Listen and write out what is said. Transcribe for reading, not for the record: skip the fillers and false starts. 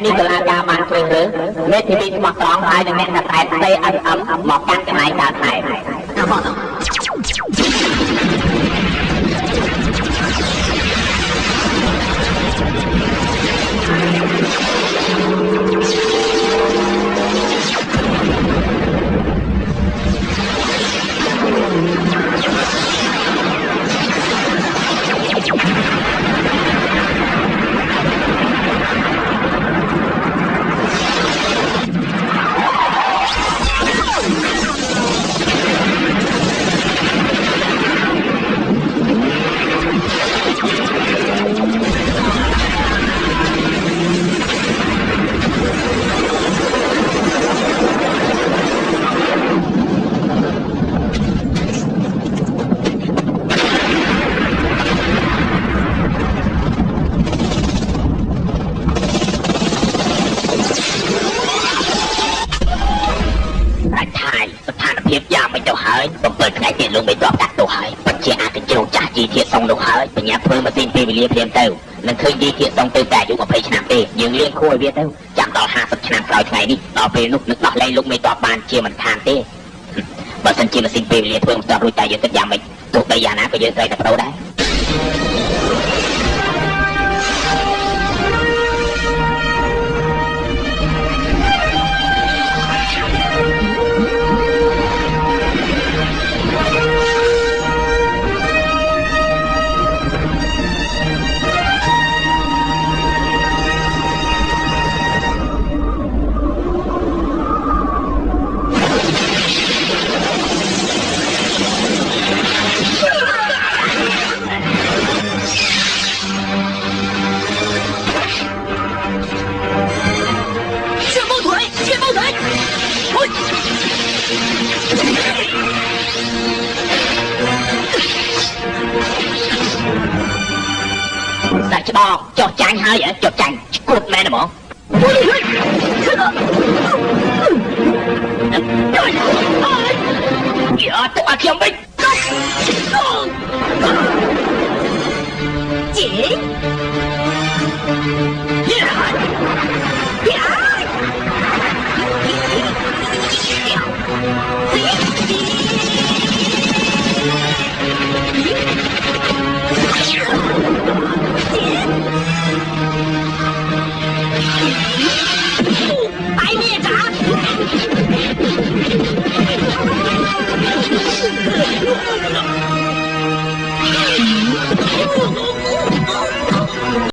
នេះកលាការបានធ្វើរឿងមេធាវីស្មោះត្រង់ហើយនឹងអ្នកតែផ្ទៃអឹមមកកាន់កន្លែងកើតហេតុលោកមិនតបកាត់ទៅហើយបញ្ជាអាចទៅជ្រោកចាស់ជីធាតុសុងនោះហើយបញ្ញាធ្វើម៉ាស៊ីនពេលវេលាព្រាមទៅនឹងឃើញជីធាតុសុងទៅតែអាយុ20ឆ្នាំទេយើងលៀងខួរវាទៅចាំដល់50ឆ្នាំក្រោយថ្ងៃនេះដល់ពេលនោះនឹងដោះលែងលោកមិនតបបានជាមិនខានទេបើសិនជាម៉ាស៊ីនពេលវេលាធ្វើមិនតបរួចតែយើងគិតយ៉ាងម៉េចទោះបីយ៉ាងណាក៏យើងត្រូវតែប្រូដែរតែច្បងចោះចាញ់ហើយចោះចាញ់ឈួតមែនហ្មងយ៉ាទៅអត់ខ្ញុំវិញជីយ៉ា